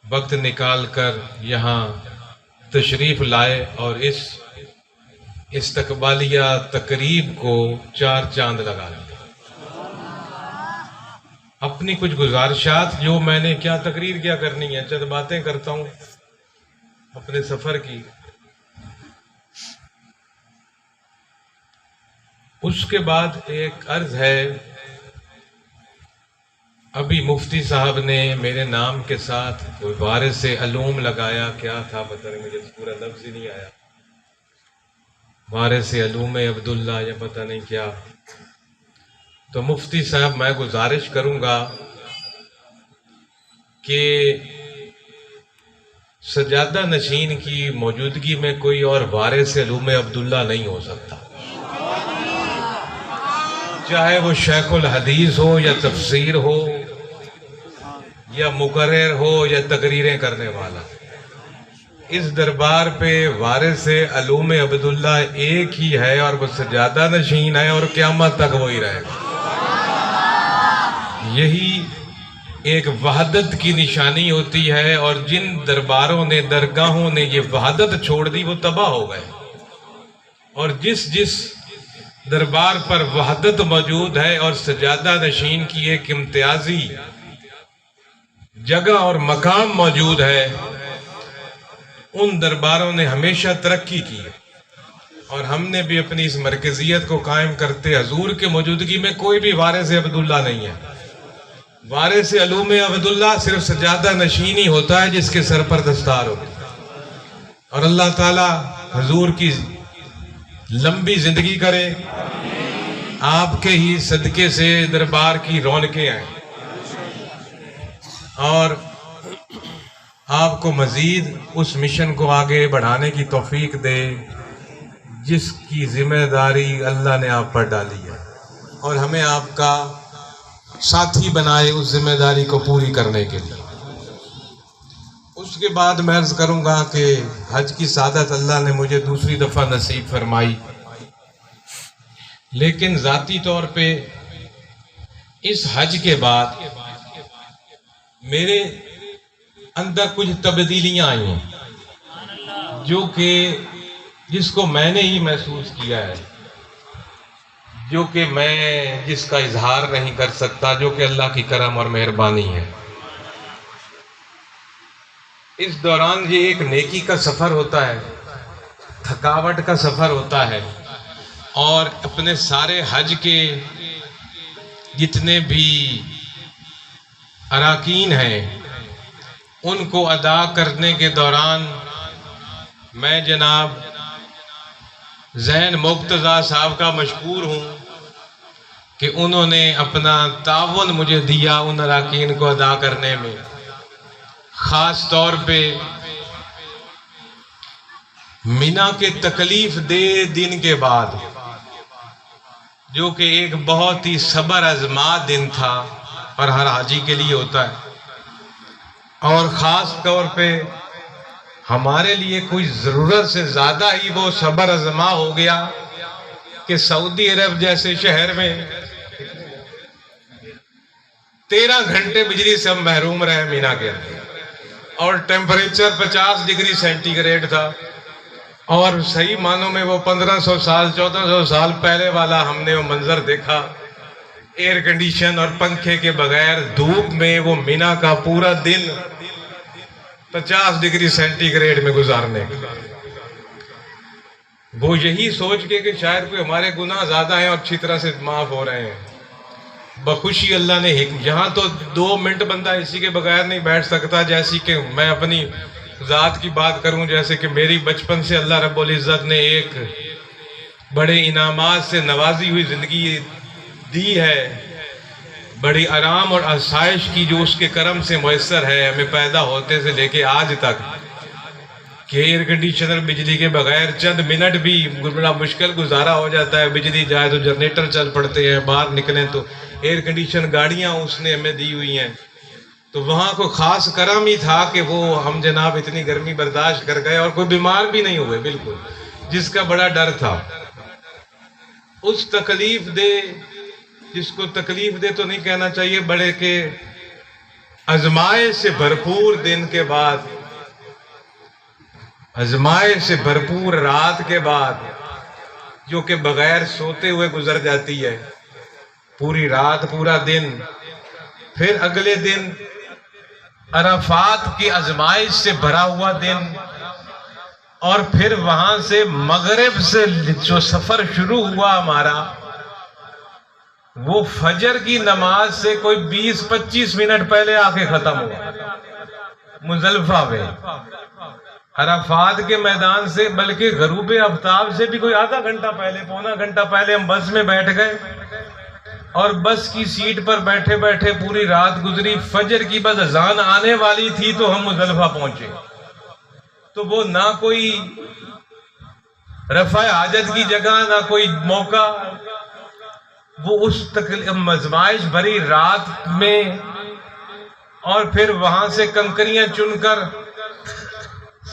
وقت نکال کر یہاں تشریف لائے اور اس استقبالیہ تقریب کو 4 چاند لگا دیا۔ اپنی کچھ گزارشات جو میں نے کیا تقریر کیا کرنی ہے، چند باتیں کرتا ہوں اپنے سفر کی۔ اس کے بعد ایک عرض ہے، ابھی مفتی صاحب نے میرے نام کے ساتھ کوئی وارث علوم لگایا، کیا تھا پتہ نہیں، مجھے پورا لفظ ہی نہیں آیا، وارث علوم عبداللہ یا پتہ نہیں کیا۔ تو مفتی صاحب میں گزارش کروں گا کہ سجادہ نشین کی موجودگی میں کوئی اور وارث علوم عبداللہ نہیں ہو سکتا، چاہے وہ شیخ الحدیث ہو یا تفسیر ہو یا مقرر ہو یا تقریریں کرنے والا۔ اس دربار پہ وارث علوم عبداللہ ایک ہی ہے اور وہ سجادہ نشین ہے، اور قیامت تک وہی رہے گا۔ یہی ایک وحدت کی نشانی ہوتی ہے، اور جن درباروں نے، درگاہوں نے یہ وحدت چھوڑ دی وہ تباہ ہو گئے، اور جس دربار پر وحدت موجود ہے اور سجادہ نشین کی ایک امتیازی جگہ اور مقام موجود ہے، ان درباروں نے ہمیشہ ترقی کی، اور ہم نے بھی اپنی اس مرکزیت کو قائم کرتے حضور کے موجودگی میں کوئی بھی وارث عبداللہ نہیں ہے۔ وارث علوم عبداللہ صرف سجادہ نشین ہی ہوتا ہے جس کے سر پر دستار ہوتی ہے، اور اللہ تعالی حضور کی لمبی زندگی کرے، آپ کے ہی صدقے سے دربار کی رونقیں آئیں، اور آپ کو مزید اس مشن کو آگے بڑھانے کی توفیق دے جس کی ذمہ داری اللہ نے آپ پر ڈالی ہے، اور ہمیں آپ کا ساتھی بنائے اس ذمہ داری کو پوری کرنے کے لیے۔ اس کے بعد میں عرض کروں گا کہ حج کی سعادت اللہ نے مجھے دوسری دفعہ نصیب فرمائی، لیکن ذاتی طور پہ اس حج کے بعد میرے اندر کچھ تبدیلیاں آئی ہیں جو کہ جس کو میں نے ہی محسوس کیا ہے، جو کہ میں جس کا اظہار نہیں کر سکتا، جو کہ اللہ کی کرم اور مہربانی ہے۔ اس دوران یہ ایک نیکی کا سفر ہوتا ہے، تھکاوٹ کا سفر ہوتا ہے، اور اپنے سارے حج کے جتنے بھی اراکین ہیں ان کو ادا کرنے کے دوران میں جناب زین مرتضیٰ صاحب کا مشکور ہوں کہ انہوں نے اپنا تعاون مجھے دیا ان اراکین کو ادا کرنے میں، خاص طور پہ مینا کے تکلیف دہ دن کے بعد، جو کہ ایک بہت ہی صبر آزما دن تھا اور ہر حاجی کے لیے ہوتا ہے، اور خاص طور پہ ہمارے لیے کوئی ضرورت سے زیادہ ہی وہ صبر آزما ہو گیا کہ سعودی عرب جیسے شہر میں 13 گھنٹے بجلی سے ہم محروم رہے مینا کے اندر، اور ٹیمپریچر 50 ڈگری سینٹی گریڈ تھا، اور صحیح معنوں میں وہ 1500 سال 1400 سال پہلے والا ہم نے وہ منظر دیکھا، ایئر کنڈیشن اور پنکھے کے بغیر دھوپ میں وہ مینا کا پورا دن 50 ڈگری سینٹی گریڈ میں گزارنے کا۔ وہ یہی سوچ کے کہ شاید کوئی ہمارے گناہ زیادہ ہیں اور اچھی طرح سے معاف ہو رہے ہیں، بخوشی اللہ نے یہاں تو 2 منٹ بندہ اسی کے بغیر نہیں بیٹھ سکتا، جیسی کہ میں اپنی ذات کی بات کروں، جیسے کہ میری بچپن سے اللہ رب العزت نے ایک بڑے انعامات سے نوازی ہوئی زندگی دی ہے، بڑی آرام اور آسائش کی جو اس کے کرم سے میسر ہے ہمیں پیدا ہوتے سے لے کے آج تک، کہ ایئر کنڈیشنر بجلی کے بغیر چند منٹ بھی بڑا مشکل گزارا ہو جاتا ہے، بجلی جائے تو جنریٹر چل پڑتے ہیں، باہر نکلیں تو ایئر کنڈیشن گاڑیاں اس نے ہمیں دی ہوئی ہیں۔ تو وہاں کو خاص کرم ہی تھا کہ وہ ہم جناب اتنی گرمی برداشت کر گئے اور کوئی بیمار بھی نہیں ہوئے بالکل، جس کا بڑا ڈر تھا۔ اس تکلیف دے، جس کو تکلیف دے تو نہیں کہنا چاہیے، بڑے کہ आजमाइश से भरपूर दिन के बाद, आजमाइश से भरपूर रात के बाद, जो कि बगैर सोते हुए गुजर जाती है, पूरी रात पूरा दिन, फिर अगले दिन अराफात की आजमाइश से भरा हुआ दिन, और फिर वहां से मगरिब से जो सफर शुरू हुआ हमारा, वो फजर की नमाज से कोई 20-25 मिनट पहले आके खत्म हुआ मुजल्फा में, अराफात के मैदान से, बल्कि गरूब आफ्ताब से भी कोई आधा घंटा पहले, पौना घंटा पहले हम बस में बैठ गए और बस की सीट पर बैठे बैठे पूरी रात गुजरी। फजर की बस अजान आने वाली थी तो हम मुजल्फा पहुंचे। तो वो ना कोई रफ़ा हाजत की जगह, ना कोई मौका, वो उस आजमाइश भरी रात में, और फिर वहां से कंकरियां चुनकर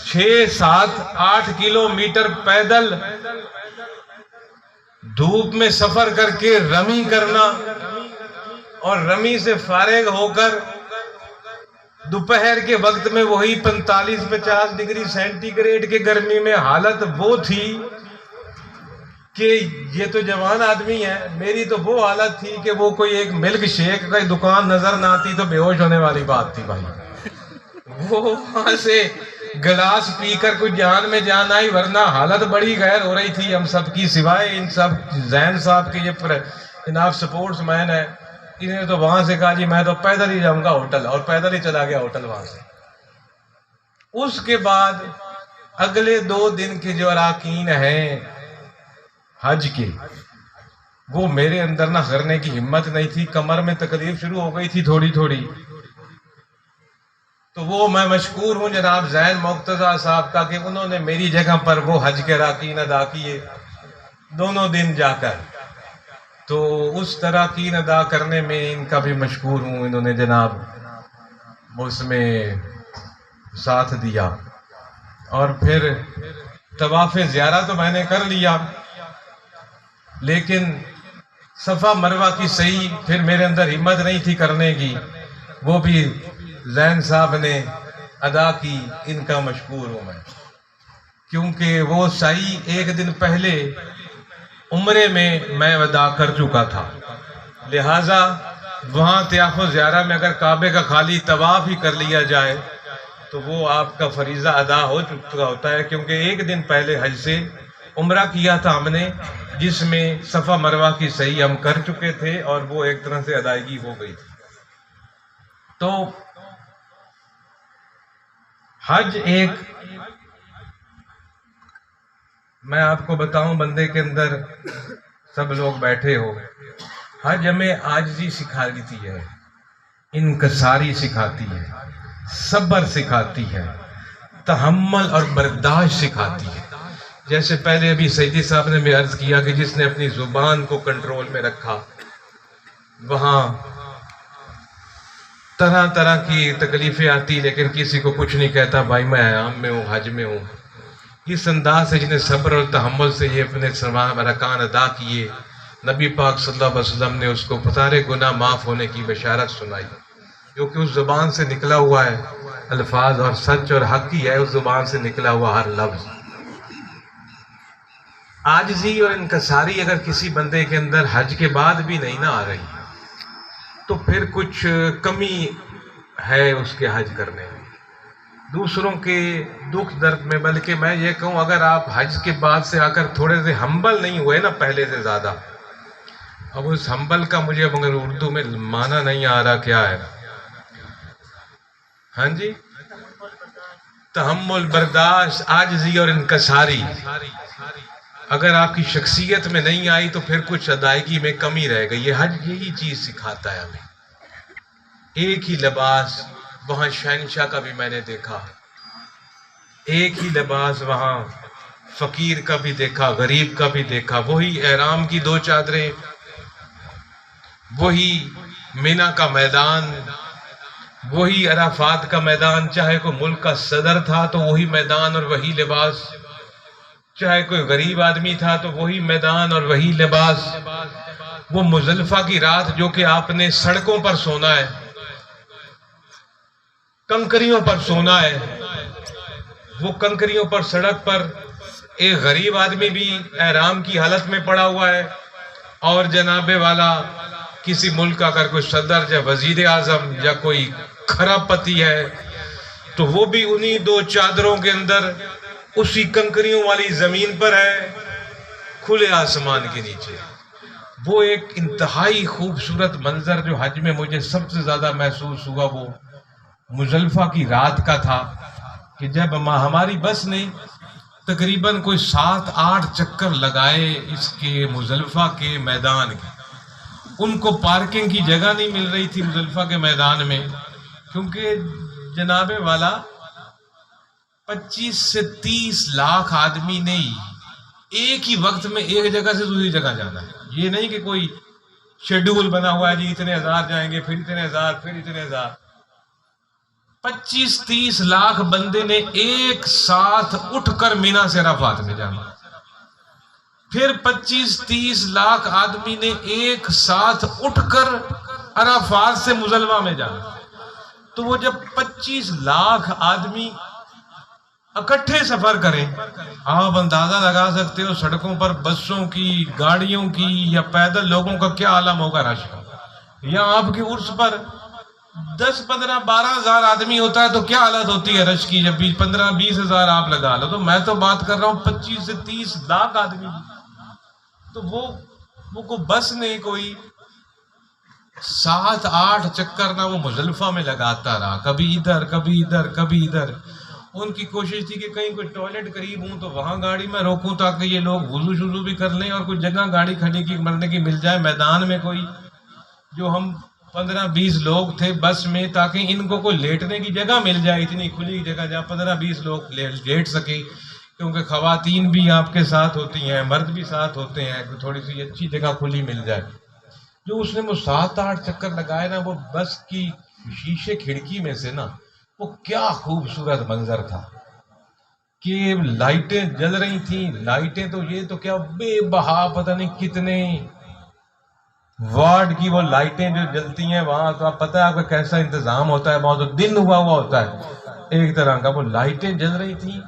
6, 7, 8 किलोमीटर पैदल धूप में सफर करके रमी करना, और रमी से फारिग होकर दोपहर के वक्त में वही 45-50 डिग्री सेंटीग्रेड के गर्मी में हालत वो थी कि ये तो जवान आदमी है, मेरी तो वो हालत थी कि वो कोई एक मिल्क शेक का दुकान नजर ना आती तो बेहोश होने वाली बात थी भाई। वो वहां से गिलास पीकर कुछ जान में जान आई, वरना हालत बड़ी गैर हो रही थी हम सब की, सिवाय इन सब जैन साहब के ये जनाब स्पोर्ट्स मैन है, इन्होंने तो वहां से कहा जी मैं तो पैदल ही जाऊंगा होटल, और पैदल ही चला गया होटल वहां से। उसके बाद अगले 2 दिन के जो अराकीन हैं हज के, वो मेरे अंदर ना करने की हिम्मत नहीं थी, कमर में तकलीफ शुरू हो गई थी थोड़ी थोड़ी। तो वो मैं मशकूर हूं जनाब जैन मुक्तजा साहब का कि उन्होंने मेरी जगह पर वो हज के अराकीन अदा किए दोनों दिन जाकर। तो उस अराकीन अदा करने में इनका भी मशकूर हूं, इन्होंने जनाब उसमें साथ दिया। और फिर तवाफ़ ज़ियारा तो मैंने कर लिया, लेकिन सफ़ा मरवा की सही फिर मेरे अंदर हिम्मत नहीं थी करने की, वो भी जैन साहब ने अदा की, इनका मशकूर हूँ मैं, क्योंकि वो सही 1 दिन पहले उम्रे में मैं अदा कर चुका था। लिहाजा वहाँ तवाफ़ ज़ियारा में अगर काबे का खाली तवाफ़ ही कर लिया जाए तो वो आपका फरीज़ा अदा हो चुका होता है, क्योंकि 1 दिन पहले हज से उम्रा किया था हमने, जिसमें सफ़ा मरवा की सही हम कर चुके थे और वो एक तरह से अदायगी हो गई थी। तो हज एक, मैं आपको बताऊं, बंदे के अंदर सब लोग बैठे हो, हज हमें आजिज़ी सिखाती है, इनकसारी सिखाती है, सब्र सिखाती है, तहम्मुल और बर्दाश्त सिखाती है। जैसे पहले अभी सैयदी साहब ने भी अर्ज किया कि जिसने अपनी जुबान को कंट्रोल में रखा, वहाँ तरह तरह की तकलीफें आती, लेकिन किसी को कुछ नहीं कहता, भाई मैं आयाम में हूँ, हज में हूँ। इस अंदाज से जिन्हें सब्र और तहम्मुल से ये अपने अरकान अदा किए, नबी पाक सल्लल्लाहु अलैहि वसल्लम ने उसको सारे गुनाह माफ़ होने की बशारत सुनाई, जो कि उस जुबान से निकला हुआ है अल्फाज, और सच और हक ही है उस जुबान से निकला हुआ हर लफ्ज़। आजिज़ी और इनकसारी अगर किसी बंदे के अंदर हज के बाद भी नहीं ना आ रही, तो फिर कुछ कमी है उसके हज करने में, दूसरों के दुख दर्द में। बल्कि मैं ये कहूँ, अगर आप हज के बाद से आकर थोड़े से हम्बल नहीं हुए ना पहले से ज़्यादा, अब उस हम्बल का मुझे मगर उर्दू में माना नहीं आ रहा, क्या है? हाँ जी, तहम्मुल, बर्दाश्त, आजिज़ी और इनकसारी अगर आपकी शख्सियत में नहीं आई तो फिर कुछ अदायगी में कमी रह गई। ये हज यही चीज़ सिखाता है हमें। एक ही लिबास वहाँ शहनशाह का भी मैंने देखा, एक ही लिबास वहाँ फ़कीर का भी देखा, गरीब का भी देखा, वही एहराम की 2 चादरें, वही मिना का मैदान, वही अराफात का मैदान, चाहे कोई मुल्क का सदर था तो वही मैदान और वही लिबास, चाहे कोई गरीब आदमी था तो वही मैदान और वही लिबास। वो मुज़ल्फ़ा की रात जो कि आपने सड़कों पर सोना है, कंकरियों पर सोना है। वो कंकरियों पर सड़क पर एक गरीब आदमी भी एहराम की हालत में पड़ा हुआ है, और जनाबे वाला किसी मुल्क का अगर कोई सदर या वजीर आजम या कोई खरापति है तो वो भी उन्हीं दो चादरों के अंदर उसी कंकरियों वाली जमीन पर है, खुले आसमान के नीचे। वो एक इंतहाई खूबसूरत मंजर जो हज में मुझे सबसे ज्यादा महसूस हुआ वो मुजल्फा की रात का था, कि जब हमारी बस ने तकरीबन कोई 7-8 चक्कर लगाए इसके मुजल्फा के मैदान के। उनको पार्किंग की जगह नहीं मिल रही थी मुजल्फा के मैदान में, क्योंकि जनाबे वाला 25 से 30 लाख आदमी ने एक ही वक्त में एक जगह से दूसरी जगह जाना है। ये नहीं कि कोई शेड्यूल बना हुआ है जी इतने हजार जाएंगे, फिर इतने हजार, फिर इतने हजार। 25-30 लाख बंदे ने एक साथ उठकर मीना से अराफात में जाना, फिर 25-30 लाख आदमी ने एक साथ उठकर अराफात से मुजल्फा में जाना। तो वो जब 25 लाख आदमी इकट्ठे सफर करें, आप अंदाजा लगा सकते हो सड़कों पर बसों की, गाड़ियों की या पैदल लोगों का क्या आलम होगा रश का। या आपके उर्स पर 10, 15, 12 हजार आदमी होता है तो क्या हालत होती है रश की, जब 15, 20 हजार आप लगा लो। तो मैं तो बात कर रहा हूँ 25 से 30 लाख आदमी। तो वो बस ने कोई 7-8 चक्कर ना वो मुजल्फा में लगाता रहा, कभी इधर कभी इधर कभी इधर। उनकी कोशिश थी कि कहीं कोई टॉयलेट करीब हूं तो वहां गाड़ी में रोकूं ताकि ये लोग वुजू शुजू भी कर लें, और कोई जगह गाड़ी खड़ी की मरने की मिल जाए मैदान में कोई, जो हम 15-20 लोग थे बस में, ताकि इनको कोई लेटने की जगह मिल जाए, इतनी खुली जगह जहाँ 15-20 लोग लेट सके। क्योंकि खवातीन भी आपके साथ होती हैं, मर्द भी साथ होते हैं, थोड़ी सी अच्छी जगह खुली मिल जाए। जो उसने वो 7-8 चक्कर लगाए ना, वो बस की शीशे खिड़की में से ना, वो क्या खूबसूरत मंजर था कि लाइटें जल रही थी। लाइटें तो ये तो क्या बेबहा, पता नहीं कितने वार्ड की वो लाइटें जो जलती हैं वहां, तो आप पता है आपका कैसा इंतजाम होता है, वहां तो दिन हुआ होता है एक तरह का। वो लाइटें जल रही थी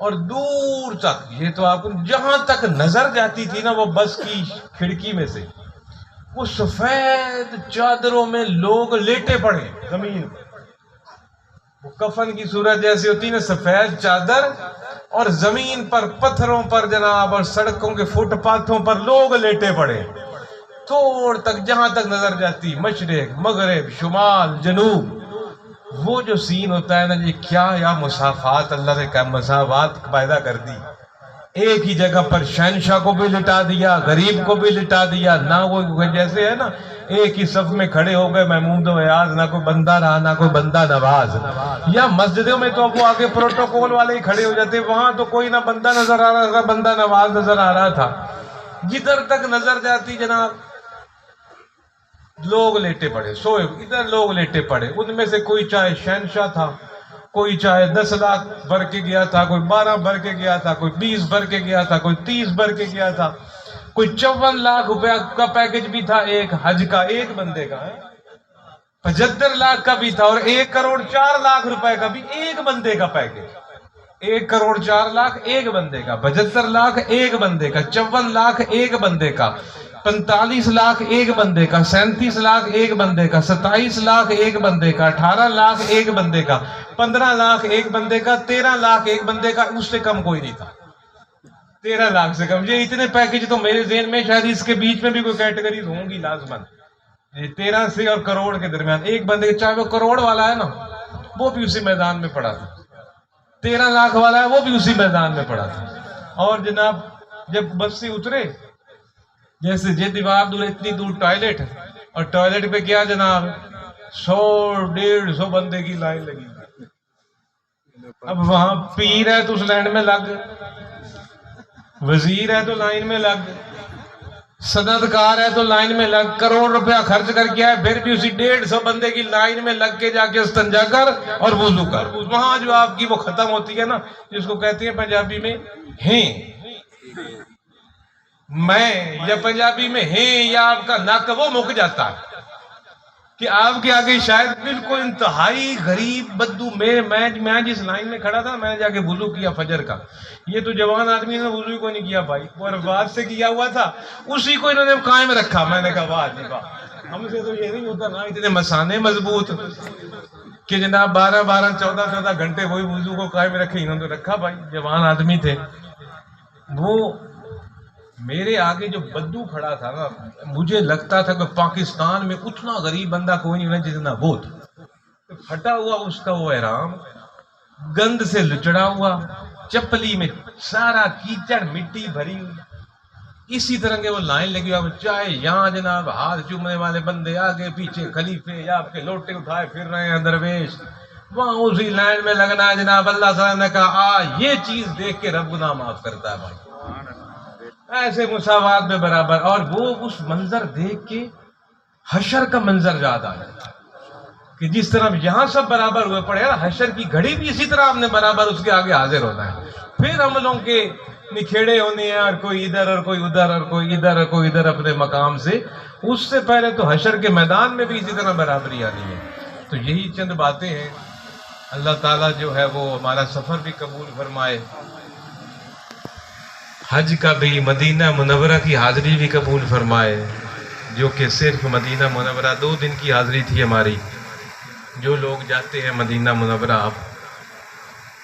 और दूर तक, ये तो आपको जहां तक नजर जाती थी ना वो बस की खिड़की में से, वो सफेद चादरों में लोग लेटे पड़े जमीन। वो कफन की सूरत जैसी होती है ना, सफेद चादर, और जमीन पर पत्थरों पर जनाब और सड़कों के फुटपाथों पर लोग लेटे पड़े, थोड़ तक जहां तक नजर जाती, मशरिक मगरिब शुमाल जनूब। वो जो सीन होता है ना, ये क्या या मुसाफात, अल्लाह ने क्या मुसाफात पैदा कर दी। एक ही जगह पर शहनशाह को भी लिटा दिया, गरीब को भी लिटा दिया ना। वो जैसे है ना, एक ही सफ में खड़े हो गए महमूद वयाज, ना कोई बंदा रहा ना कोई बंदा नवाज। या मस्जिदों में तो वो आगे प्रोटोकॉल वाले ही खड़े हो जाते, वहां तो कोई ना बंदा नजर आ रहा था, बंदा नवाज नजर आ रहा था। जिधर तक नजर जाती जनाब लोग लेटे पड़े, सोए, इधर लोग लेटे पड़े। उनमें से कोई चाहे शहनशाह था, कोई चाहे 10 लाख भर के गया था, कोई 12 भर के गया था, कोई 20 भर के गया था, कोई 30 भर के गया था, कोई 54 लाख रुपया का पैकेज भी था एक हज का, एक बंदे का है। 75 लाख का भी था, और 1 करोड़ 4 लाख रुपए का भी एक बंदे का पैकेज। 1 करोड़ 4 लाख एक बंदे का, 75 लाख एक बंदे का, 54 लाख एक बंदे का, 45 लाख एक बंदे का, 37 लाख एक बंदे का, 27 लाख एक बंदे का, 18 लाख एक बंदे का, 15 लाख एक बंदे का, 13 लाख एक बंदे का। उससे कम कोई नहीं था, 13 लाख से कम। ये इतने पैकेज तो मेरे ज़हन में शायद इसके बीच में भी कोई कैटेगरीज होंगी लाजमन, 13 से और करोड़ के दरमियान एक बंदे, चाहे वो करोड़ वाला है ना वो भी उसी मैदान में पड़ा था, 13 लाख वाला है वो भी उसी मैदान में पड़ा था। और जनाब जब बस से उतरे, जैसे जे दीवार दूर इतनी दूर टॉयलेट, और टॉयलेट पे क्या जनाब 100-150 बंदे की लाइन लगी। अब वहां पीर है तो उस लाइन में लग, वजीर है तो लाइन में लग, सनदकार है तो लाइन में लग, करोड़ रुपया खर्च करके आए फिर भी उसी 150 बंदे की लाइन में लग के जाके इस्तंजा कर और वुजू कर। वहां जो आपकी वो खत्म होती है ना, जिसको कहते हैं पंजाबी में हैं, मैं या पंजाबी में हैं, या आपका नक, वो मुक जाता है। کہ آپ کے آگے شاید بالکل انتہائی غریب بدو میں جس لائن میں کھڑا تھا، میں نے جا کے وضو کیا فجر کا. یہ تو جوان آدمی نے وضو کو نہیں کیا بھائی، اور بعد سے کیا ہوا تھا اسی کو انہوں نے قائم رکھا. میں نے کہا واہ جی واہ، ہم سے تو یہ نہیں ہوتا نا، اتنے مسانے مضبوط کہ جناب 14 گھنٹے وہی وضو کو قائم رکھے. انہوں نے رکھا بھائی، جوان آدمی تھے. وہ میرے آگے جو بدو کھڑا تھا نا، مجھے لگتا تھا کہ پاکستان میں اتنا غریب بندہ کوئی نہیں ہے جتنا وہ تھا. پھٹا ہوا اس کا وہ احرام، گند سے لچڑا ہوا، چپلی میں سارا کیچڑ مٹی بھری ہوئی. اسی طرح کے وہ لائن لگی ہوا، چاہے یہاں جناب ہاتھ چومنے والے بندے آگے پیچھے خلیفے یا آپ کے لوٹے اٹھائے پھر رہے ہیں درویش، وہاں اسی لائن میں لگنا ہے. جناب اللہ تعالیٰ نے کہا یہ چیز دیکھ کے رب گناہ معاف کرتا ہے بھائی. ایسے مساوات میں برابر. اور وہ اس منظر دیکھ کے حشر کا منظر یاد آیا کہ جس طرح یہاں سب برابر ہوئے پڑے، حشر کی گھڑی بھی اسی طرح ہم نے برابر اس کے آگے حاضر ہونا ہے. پھر عملوں کے نکھیڑے ہونے ہیں، اور کوئی ادھر اور کوئی ادھر اور کوئی ادھر اور کوئی ادھر اپنے مقام سے. اس سے پہلے تو حشر کے میدان میں بھی اسی طرح برابری آنی ہے. تو یہی چند باتیں ہیں. اللہ تعالیٰ جو ہے وہ ہمارا سفر بھی قبول فرمائے، حج کا بھی، مدینہ منورہ کی حاضری بھی قبول فرمائے، جو کہ صرف مدینہ منورہ 2 دن کی حاضری تھی ہماری. جو لوگ جاتے ہیں مدینہ منورہ، اب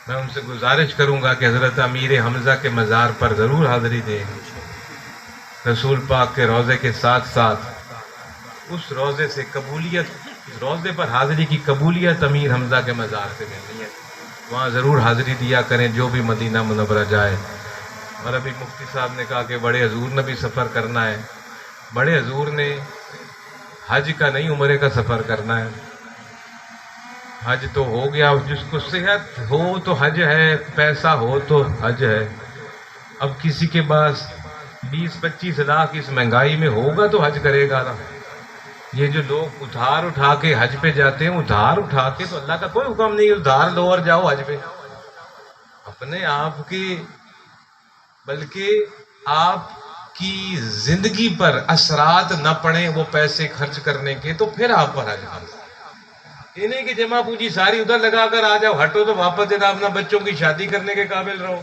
میں ان سے گزارش کروں گا کہ حضرت امیر حمزہ کے مزار پر ضرور حاضری دیں. رسول پاک کے روضے کے ساتھ ساتھ اس روضے سے قبولیت، روضے پر حاضری کی قبولیت امیر حمزہ کے مزار سے ملنی ہے. وہاں ضرور حاضری دیا کریں جو بھی مدینہ منورہ جائے. اور ابھی مفتی صاحب نے کہا کہ بڑے حضور نے بھی سفر کرنا ہے. بڑے حضور نے حج کا نہیں عمرے کا سفر کرنا ہے. حج تو ہو گیا، جس کو صحت ہو تو حج ہے، پیسہ ہو تو حج ہے. اب کسی کے پاس 20-25 لاکھ اس مہنگائی میں ہوگا تو حج کرے گا نا. یہ جو لوگ ادھار اٹھا کے حج پہ جاتے ہیں، ادھار اٹھا کے تو اللہ کا کوئی حکم نہیں ہے ادھار لو اور جاؤ حج پہ. اپنے آپ کی، بلکہ آپ کی زندگی پر اثرات نہ پڑیں وہ پیسے خرچ کرنے کے، تو پھر آپ پر حج کریں. یہ نہیں کہ جمع پونجی ساری ادھر لگا کر آ جاؤ، ہٹو تو واپس جناب اپنا بچوں کی شادی کرنے کے قابل رہو.